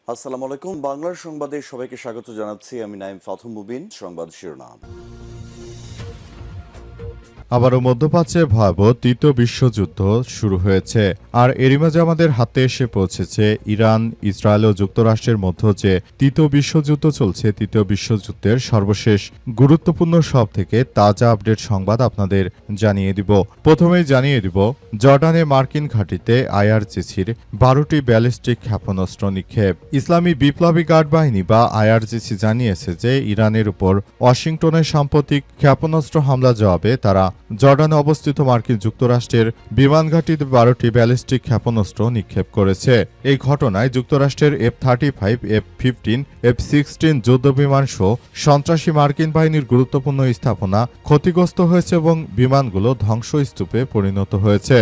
আসসালামু আলাইকুম। বাংলার সংবাদে সবাইকে স্বাগত জানাচ্ছি। আমি নাইম ফাথুম মুবিন। সংবাদ শিরোনাম। আবারও মধ্যপ্রাচ্যে ভয়াবহ তৃতীয় বিশ্বযুদ্ধ শুরু হয়েছে, আর এরই মাঝে আমাদের হাতে এসে পৌঁছেছে ইরান, ইসরায়েল ও যুক্তরাষ্ট্রের মধ্যে যে তৃতীয় বিশ্বযুদ্ধ চলছে। তৃতীয় বিশ্বযুদ্ধের সর্বশেষ গুরুত্বপূর্ণ সব থেকে তাজা আপডেট সংবাদ আপনাদের জানিয়ে দিব। প্রথমেই জানিয়ে দিব, জর্ডানে মার্কিন ঘাঁটিতে আইআরজিসির 12টি ব্যালিস্টিক ক্ষেপণাস্ত্র নিক্ষেপ। ইসলামী বিপ্লবী গার্ড বাহিনী বা আইআরজিসি জানিয়েছে যে ইরানের উপর ওয়াশিংটনের সাম্প্রতিক ক্ষেপণাস্ত্র হামলা জবাবে তারা জর্ডানে অবস্থিত মার্কিন যুক্তরাষ্ট্রের বিমানঘাঁটিতে 12টি ব্যালিস্টিক ক্ষেপণাস্ত্র নিক্ষেপ করেছে। এই ঘটনায় যুক্তরাষ্ট্রের F-35, F-15, F-16 যুদ্ধবিমান সহ সন্ত্রাসী মার্কিন বাহিনীর গুরুত্বপূর্ণ স্থাপনা ক্ষতিগ্রস্ত হয়েছে এবং বিমানগুলো ধ্বংসস্তূপে পরিণত হয়েছে।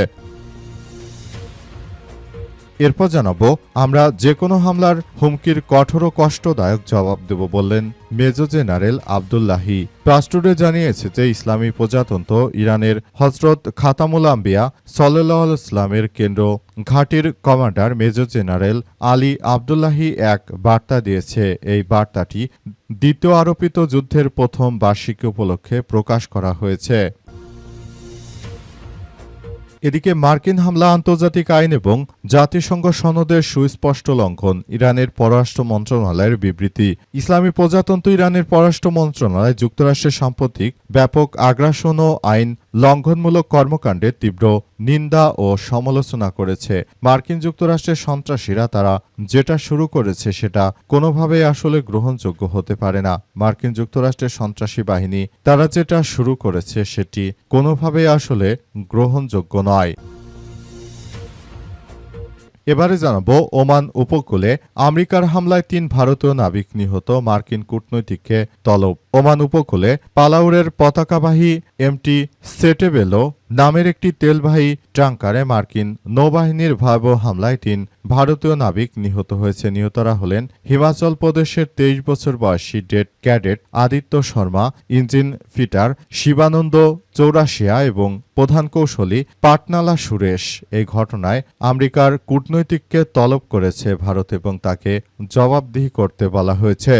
এরপর জানাবো, আমরা যে কোনো হামলার হুমকির কঠোর ও কষ্টদায়ক জবাব দেব বললেন মেজর জেনারেল আবদুল্লাহি। প্রাস্টুডে জানিয়েছে যে ইসলামী প্রজাতন্ত্র ইরানের হজরত খাতামুল আম্বিয়া সাল্লাল্লাহু আলাইহি ওয়াসাল্লামের কেন্দ্র ঘাঁটির commander major general Ali Abdullahi এক বার্তা দিয়েছে। এই বার্তাটি দ্বিতীয় আরোপিত যুদ্ধের প্রথম বার্ষিকী উপলক্ষে প্রকাশ করা হয়েছে। এদিকে মার্কিন হামলা আন্তর্জাতিক আইন এবং জাতিসংঘ সনদের সুস্পষ্ট লঙ্ঘন, ইরানের পররাষ্ট্র মন্ত্রণালয়ের বিবৃতি। ইসলামী প্রজাতন্ত্র ইরানের পররাষ্ট্র মন্ত্রণালয় যুক্তরাষ্ট্রের সাম্প্রতিক ব্যাপক আগ্রাসন ও আইন লঙ্ঘনমূলক কর্মকাণ্ডের তীব্র নিন্দা ও সমালোচনা করেছে। মার্কিন যুক্তরাষ্ট্রের সন্ত্রাসীরা তারা যেটা শুরু করেছে সেটা কোনোভাবেই আসলে গ্রহণযোগ্য হতে পারে না। মার্কিন যুক্তরাষ্ট্রের সন্ত্রাসী বাহিনী তারা যেটা শুরু করেছে সেটি কোনোভাবেই আসলে গ্রহণযোগ্য নয়। এবারে জানাবো, ওমান উপকূলে আমেরিকার হামলায় 3 ভারতীয় নাবিক নিহত, মার্কিন কূটনৈতিককে তলব। ওমান উপকূলে পালাউরের পতাকাবাহী এমটি সেটেবেলো নামের একটি তেলবাহী ট্যাঙ্কারে মার্কিন নৌবাহিনীর ভয়াবহ হামলায় 3 ভারতীয় নাবিক নিহত হয়েছে। নিহতরা হলেন হিমাচল প্রদেশের 23 বছর বয়সী cadet Aditya Sharma, engine fitter Shivanand Chaurasia এবং প্রধান কৌশলী পাটনালা সুরেশ। এই ঘটনায় আমেরিকার কূটনৈতিককে তলব করেছে ভারত এবং তাকে জবাবদিহি করতে বলা হয়েছে।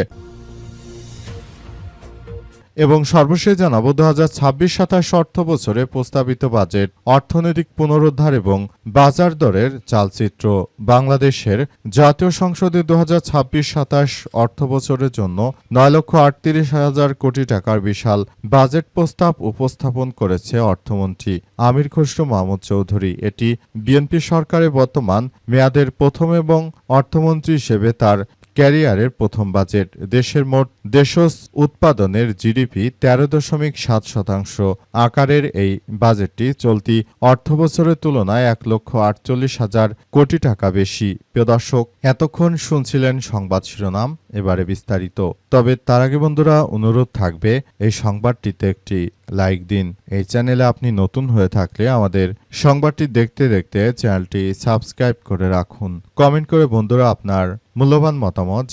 এবং সর্বশেষ জানাবো, 2026-27 অর্থ বছরে প্রস্তাবিত বাজেট, অর্থনৈতিক পুনরুদ্ধার এবং বাজার দরের চালচিত্র। বাংলাদেশের জাতীয় সংসদে 2026-27 অর্থ বছরের জন্য 9,38,000 কোটি টাকার বিশাল বাজেট প্রস্তাব উপস্থাপন করেছে অর্থমন্ত্রী আমির খসরু মাহমুদ চৌধুরী। এটি বিএনপি সরকারের বর্তমান মেয়াদের প্রথম এবং অর্থমন্ত্রী হিসেবে তার ক্যারিয়ারের প্রথম বাজেট। দেশের মোট দেশজ উৎপাদনের জিডিপি 13.7% আকারের এই বাজেটটি চলতি অর্থবছরের তুলনায় 1,48,000 কোটি টাকা বেশি। প্রিয় দর্শক, এতক্ষণ শুনছিলেন সংবাদ শিরোনাম, এবারে বিস্তারিত। তবে তার আগে বন্ধুরা, অনুরোধ থাকবে এই সংবাদটিতে একটি লাইক দিন। এই চ্যানেলে আপনি নতুন হয়ে থাকলে আমাদের সংবাদটি দেখতে দেখতে চ্যানেলটি সাবস্ক্রাইব করে রাখুন। কমেন্ট করে বন্ধুরা আপনার মূল্যবান মতামত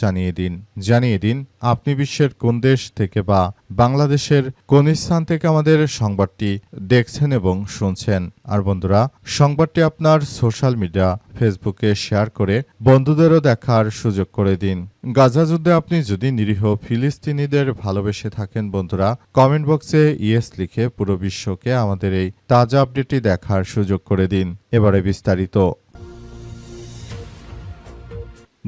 জানিয়ে দিন আপনি বিশ্বের কোন দেশ থেকে বা বাংলাদেশের কোন স্থান থেকে আমাদের সংবাদটি দেখছেন এবং শুনছেন। আর বন্ধুরা, সংবাদটি আপনার সোশ্যাল মিডিয়া ফেসবুকে শেয়ার করে বন্ধুদেরও দেখার সুযোগ করে দিন। গাজা যুদ্ধে আপনি যদি নিরীহ ফিলিস্তিনিদের ভালোবেসে থাকেন বন্ধুরা, কমেন্ট বক্সে ইয়েস লিখে পুরো বিশ্বকে আমাদের এই তাজা আপডেটটি দেখার সুযোগ করে দিন। এবারে বিস্তারিত।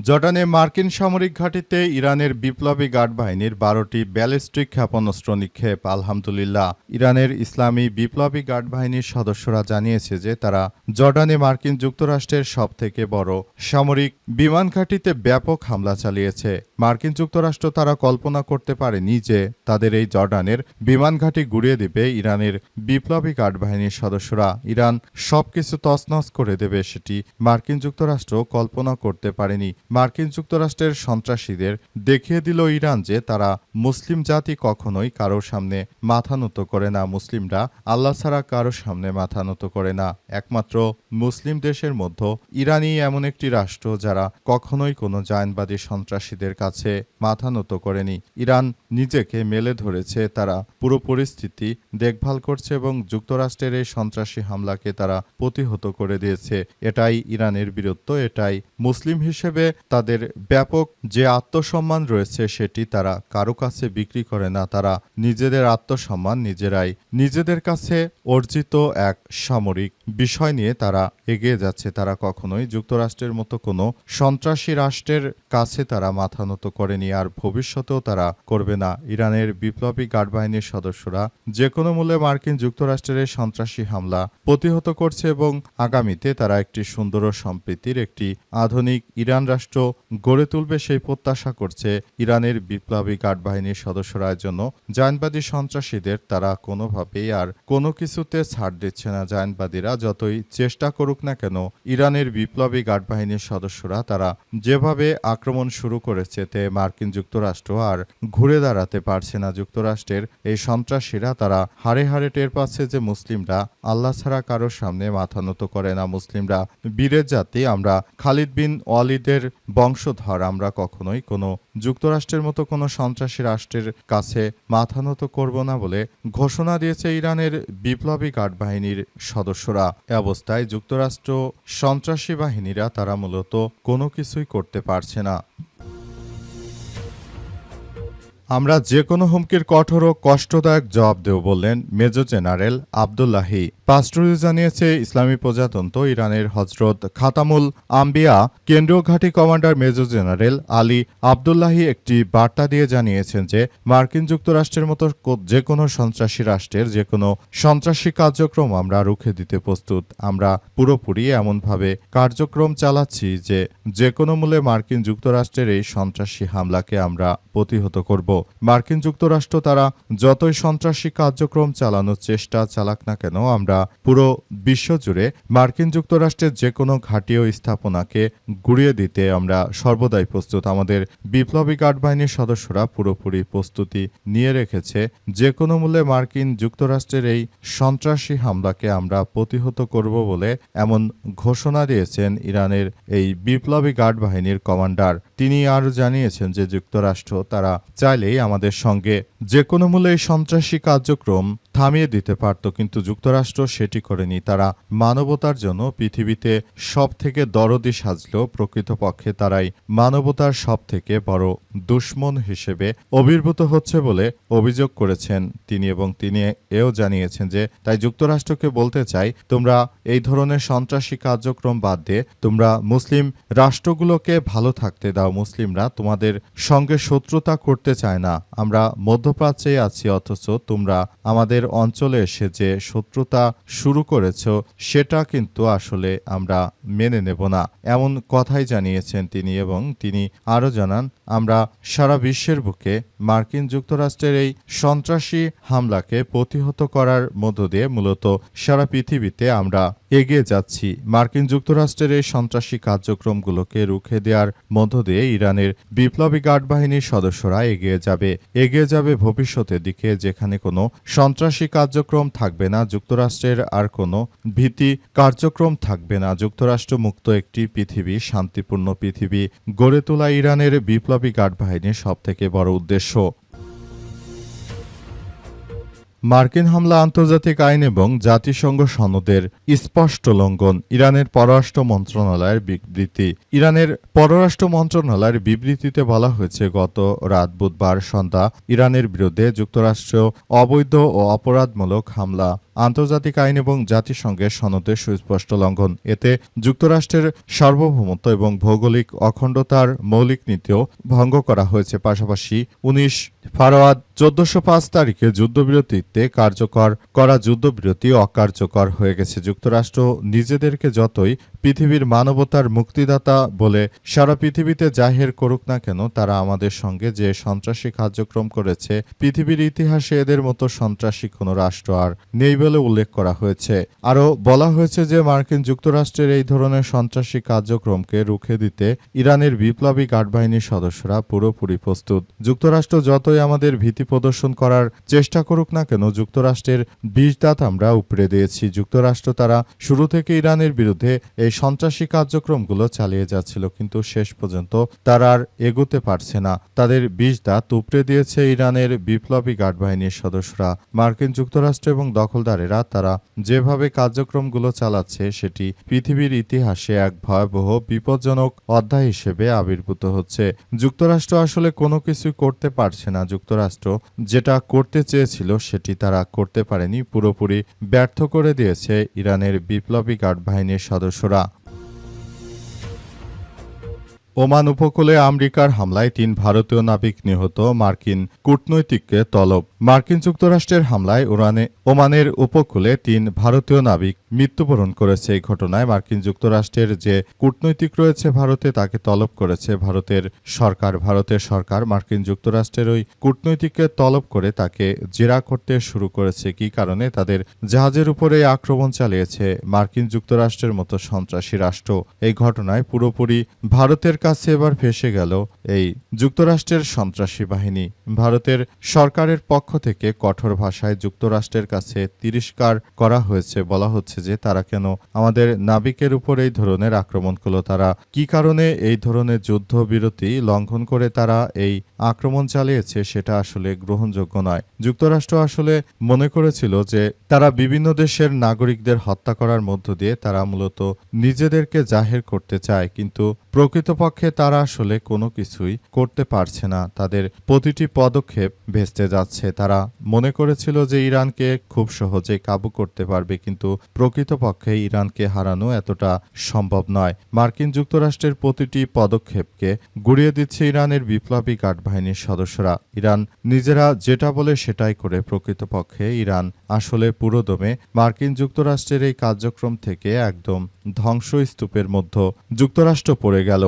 জর্ডানে মার্কিন সামরিক ঘাঁটিতে ইরানের বিপ্লবী গার্ড বাহিনীর 12টি ব্যালিস্টিক ক্ষেপণাস্ত্র নিক্ষেপ। আলহামদুলিল্লাহ, ইরানের ইসলামী বিপ্লবী গার্ড বাহিনীর সদস্যরা জানিয়েছে যে তারা জর্ডানে মার্কিন যুক্তরাষ্ট্রের সবথেকে বড় সামরিক বিমান ঘাঁটিতে ব্যাপক হামলা চালিয়েছে। মার্কিন যুক্তরাষ্ট্র তারা কল্পনা করতে পারেনি যে তাদের এই জর্ডানের বিমান ঘাঁটি গুড়িয়ে দেবে ইরানের বিপ্লবী গার্ড বাহিনীর সদস্যরা। ইরান সবকিছু তছনছ করে দেবে সেটি মার্কিন যুক্তরাষ্ট্র কল্পনা করতে পারেনি। মার্কিন যুক্তরাষ্ট্রের সন্ত্রাসীদের দেখিয়ে দিল ইরান যে তারা মুসলিম জাতি কখনোই কারোর সামনে মাথা নত করে না। মুসলিমরা আল্লাহ ছাড়া কারোর সামনে মাথা নত করে না। একমাত্র মুসলিম দেশের মধ্যে ইরানই এমন একটি রাষ্ট্র যারা কখনোই কোনো জায়নবাদী সন্ত্রাসীদের কাছে মাথা নত করেনি। ইরান নিজেকে মেলে ধরেছে, তারা পুরো পরিস্থিতি দেখভাল করছে এবং যুক্তরাষ্ট্রের এই সন্ত্রাসী হামলাকে তারা প্রতিহত করে দিয়েছে। এটাই ইরানের বীরত্ব, এটাই মুসলিম হিসেবে তাদের ব্যাপক যে আত্মসম্মান রয়েছে সেটি তারা কারো কাছে বিক্রি করে না। তারা নিজেদের আত্মসম্মান নিজেরাই নিজেদের কাছে অর্জিত এক সামরিক বিষয় নিয়ে তারা এগিয়ে যাচ্ছে। তারা কখনোই যুক্তরাষ্ট্রের মতো কোনো সন্ত্রাসী রাষ্ট্রের কাছে তারা মাথা নত করেনি, আর ভবিষ্যতেও তারা করবে না। ইরানের বিপ্লবী গার্ড বাহিনীর সদস্যরা যে কোনো মূল্যে মার্কিন যুক্তরাষ্ট্রের এই সন্ত্রাসী হামলা প্রতিহত করছে এবং আগামীতে তারা একটি সুন্দর ও সম্প্রীতির একটি আধুনিক ইরান রাষ্ট্র গড়ে তুলবে সেই প্রত্যাশা করছে ইরানের বিপ্লবী গার্ড বাহিনীর সদস্যরা। জন্য জায়নবাদী সন্ত্রাসীদের তারা কোনোভাবেই আর কোনো কিছুতে ছাড় দিচ্ছে না। জায়নবাদীরা যতই চেষ্টা করুক না কেন, ইরানের বিপ্লবী গার্ড বাহিনীর সদস্যরা তারা যেভাবে আক্রমণ শুরু করেছে তে মার্কিন যুক্তরাষ্ট্র আর ঘুরে দাঁড়াতে পারছে না। যুক্তরাষ্ট্রের এই সন্ত্রাসীরা তারা হাড়ে হাড়ে টের পাচ্ছে যে মুসলিমরা আল্লাহ ছাড়া কারোর সামনে মাথা নত করে না। মুসলিমরা বীরের জাতি, আমরা খালিদ বিন ওয়ালিদের বংশধর, আমরা কখনোই কোনো যুক্তরাষ্ট্রের মতো কোনো সন্ত্রাসী রাষ্ট্রের কাছে মাথা নত করব না বলে ঘোষণা দিয়েছে ইরানের বিপ্লবী গার্ড বাহিনীর সদস্যরা। এ অবস্থায় যুক্তরাষ্ট্র সন্ত্রাসী বাহিনীরা তারা মূলত কোনো কিছুই করতে পারছে না। আমরা যে কোনো হুমকির কঠোর ও কষ্টদায়ক জবাব দেব বললেন মেজর জেনারেল আবদুল্লাহি। পাস্টুরি জানিয়েছে ইসলামী প্রজাতন্ত্র ইরানের হজরত খাতামুল আম্বিয়া কেন্দ্রীয় ঘাঁটি commander major general Ali Abdullahi একটি বার্তা দিয়ে জানিয়েছেন যে মার্কিন যুক্তরাষ্ট্রের মতো যে কোনো সন্ত্রাসী রাষ্ট্রের যে কোনো সন্ত্রাসী কার্যক্রম আমরা রুখে দিতে প্রস্তুত। আমরা পুরোপুরি এমনভাবে কার্যক্রম চালাচ্ছি যে কোনো মূল্যে মার্কিন যুক্তরাষ্ট্রের এই সন্ত্রাসী হামলাকে আমরা প্রতিহত করব। মার্কিন যুক্তরাষ্ট্র তারা যতই সন্ত্রাসী কার্যক্রম চালানোর চেষ্টা চালাক না কেন, আমরা পুরো বিশ্বজুড়ে মার্কিন যুক্তরাষ্ট্রের যে কোনো ঘাঁটি ও স্থাপনাকে গুড়িয়ে দিতে আমরা সর্বদাই প্রস্তুত। আমাদের বিপ্লবী গার্ড বাহিনীর সদস্যরা পুরোপুরি প্রস্তুতি নিয়ে রেখেছে। যে কোনো মূল্যে মার্কিন যুক্তরাষ্ট্রের এই সন্ত্রাসী হামলাকে আমরা প্রতিহত করব বলে এমন ঘোষণা দিয়েছেন ইরানের এই বিপ্লবী গার্ড বাহিনীর কমান্ডার। তিনি আরও জানিয়েছেন যে যুক্তরাষ্ট্র তারা চাইলেই আমাদের সঙ্গে যে কোনো মূল্যে এই সন্ত্রাসী কার্যক্রম থামিয়ে দিতে পারত, কিন্তু যুক্তরাষ্ট্র সেটি করেনি। তারা মানবতার জন্য পৃথিবীতে সব থেকে দরদি সাজলেও প্রকৃতপক্ষে তারাই মানবতার সব থেকে বড় দুশ্মন হিসেবে আবির্ভূত হচ্ছে বলে অভিযোগ করেছেন তিনি। এবং তিনি এও জানিয়েছেন যে তাই যুক্তরাষ্ট্রকে বলতে চাই, তোমরা এই ধরনের সন্ত্রাসী কার্যক্রম বাদ দিয়ে তোমরা মুসলিম রাষ্ট্রগুলোকে ভালো থাকতে দাও। মুসলিমরা তোমাদের সঙ্গে শত্রুতা করতে চায় না। আমরা মধ্যপ্রাচ্যে আছি, অথচ তোমরা আমাদের অঞ্চলে এসে যে শত্রুতা শুরু করেছ সেটা কিন্তু আসলে আমরা মেনে নেব না, এমন কথাই জানিয়েছেন তিনি। এবং তিনি আরও জানান, আমরা সারা বিশ্বের বুকে মার্কিন যুক্তরাষ্ট্রের এই সন্ত্রাসী হামলাকে প্রতিহত করার মধ্য দিয়ে মূলত সারা পৃথিবীতে আমরা এগিয়ে যাচ্ছি। মার্কিন যুক্তরাষ্ট্রের এই সন্ত্রাসী কার্যক্রমগুলোকে রুখে দেওয়ার মধ্য দিয়ে ইরানের বিপ্লবী গার্ড বাহিনীর সদস্যরা এগিয়ে যাবে ভবিষ্যতের দিকে, যেখানে কোনো সন্ত্রাসী কার্যক্রম থাকবে না, যুক্তরাষ্ট্রের আর কোনো ভীতি কার্যক্রম থাকবে না। যুক্তরাষ্ট্র মুক্ত একটি পৃথিবী, শান্তিপূর্ণ পৃথিবী গড়ে তোলা ইরানের বিপ্লবী গার্ড বাহিনীর সবথেকে বড় উদ্দেশ্য। মার্কিন হামলা আন্তর্জাতিক আইন এবং জাতিসংঘ সনদের স্পষ্ট লঙ্ঘন, ইরানের পররাষ্ট্র মন্ত্রণালয়ের বিবৃতি। ইরানের পররাষ্ট্র মন্ত্রণালয়ের বিবৃতিতে বলা হয়েছে, গত রাত বুধবার সন্ধ্যা ইরানের বিরুদ্ধে যুক্তরাষ্ট্র অবৈধ ও অপরাধমূলক হামলা আন্তর্জাতিক আইন এবং জাতিসংঘের সনদের সুস্পষ্ট লঙ্ঘন। এতে যুক্তরাষ্ট্রের সার্বভৌমত্ব এবং ভৌগোলিক অখণ্ডতার মৌলিক নীতিও ভঙ্গ করা হয়েছে। পাশাপাশি 19 ফরওয়ার্ড 1405 তারিখে যুদ্ধবিরতিতে কার্যকর করা যুদ্ধবিরতি অকার্যকর হয়ে গেছে। যুক্তরাষ্ট্র নিজেদেরকে যতই পৃথিবীর মানবতার মুক্তিদাতা বলে সারা পৃথিবীতে জাহির করুক না কেন, তারা আমাদের সঙ্গে যে সন্ত্রাসী কার্যক্রম করেছে, পৃথিবীর ইতিহাসে এদের মতো সন্ত্রাসী কোনো রাষ্ট্র আর নেই বলে উল্লেখ করা হয়েছে। আরও বলা হয়েছে যে মার্কিন যুক্তরাষ্ট্রের এই ধরনের সন্ত্রাসী কার্যক্রমকে রুখে দিতে ইরানের বিপ্লবী গার্ড বাহিনীর সদস্যরা পুরোপুরি প্রস্তুত। যুক্তরাষ্ট্র যতই আমাদের ভীতি প্রদর্শন করার চেষ্টা করুক না কেন, যুক্তরাষ্ট্রের বিষ দাঁত আমরা উপড়ে দিয়েছি। যুক্তরাষ্ট্র তারা শুরু থেকে ইরানের বিরুদ্ধে এই এই সন্ত্রাসী কার্যক্রমগুলো চালিয়ে যাচ্ছিল, কিন্তু শেষ পর্যন্ত তারা আর এগোতে পারছে না। তাদের বিষ দাঁত উপড়ে দিয়েছে ইরানের বিপ্লবী গার্ড বাহিনীর সদস্যরা। মার্কিন যুক্তরাষ্ট্র এবং দখলদারেরা তারা যেভাবে কার্যক্রমগুলো চালাচ্ছে সেটি পৃথিবীর ইতিহাসে এক ভয়াবহ বিপজ্জনক অধ্যায় হিসেবে আবির্ভূত হচ্ছে। যুক্তরাষ্ট্র আসলে কোনো কিছু করতে পারছে না। যুক্তরাষ্ট্র যেটা করতে চেয়েছিল সেটি তারা করতে পারেনি, পুরোপুরি ব্যর্থ করে দিয়েছে ইরানের বিপ্লবী গার্ড বাহিনীর সদস্যরা। ওমান উপকূলে আমেরিকার হামলায় ৩ ভারতীয় নাবিক নিহত, মার্কিন কূটনৈতিককে তলব। মার্কিন যুক্তরাষ্ট্রের হামলায় ওমানের উপকূলে 3 ভারতীয় নাবিক মৃত্যুবরণ করেছে। এই ঘটনায় মার্কিন যুক্তরাষ্ট্রের যে কূটনৈতিক রয়েছে ভারতে, তাকে তলব করেছে ভারতের সরকার মার্কিন যুক্তরাষ্ট্রের ওই কূটনৈতিককে তলব করে তাকে জেরা করতে শুরু করেছে। কী কারণে তাদের জাহাজের উপরে আক্রমণ চালিয়েছে মার্কিন যুক্তরাষ্ট্রের মতো সন্ত্রাসী রাষ্ট্র। এই ঘটনায় পুরোপুরি ভারতের কাছে এবার ফেঁসে গেল এই যুক্তরাষ্ট্রের সন্ত্রাসী বাহিনী। ভারতের সরকারের পক্ষ থেকে কঠোর ভাষায় যুক্তরাষ্ট্রের কাছে তিরস্কার করা হয়েছে। বলা হচ্ছে যে তারা কেন আমাদের নাবিকের উপর এই ধরনের আক্রমণ করলো, তারা কি কারণে এই ধরনের যুদ্ধবিরতি লঙ্ঘন করে তারা এই আক্রমণ চালিয়েছে, সেটা আসলে গ্রহণযোগ্য নয়। যুক্তরাষ্ট্র আসলে মনে করেছিল যে তারা বিভিন্ন দেশের নাগরিকদের হত্যা করার মধ্য দিয়ে তারা মূলত নিজেদেরকে জাহির করতে চায়, কিন্তু প্রকৃতপক্ষে তারা আসলে কোনো কিছুই করতে পারছে না। তাদের প্রতিটি পদক্ষেপ ভেস্তে যাচ্ছে। তারা মনে করেছিল যে ইরানকে খুব সহজেই কাবু করতে পারবে, কিন্তু প্রকৃতপক্ষে ইরানকে হারানো এতটা সম্ভব নয়। মার্কিন যুক্তরাষ্ট্রের প্রতিটি পদক্ষেপকে গুড়িয়ে দিচ্ছে ইরানের বিপ্লবী গার্ড বাহিনীর সদস্যরা। ইরান নিজেরা যেটা বলে সেটাই করে। প্রকৃতপক্ষে ইরান আসলে পুরোদমে মার্কিন যুক্তরাষ্ট্রের এই কার্যক্রম থেকে একদম ধ্বংসস্তূপের মধ্যে যুক্তরাষ্ট্র পড়ে গেল।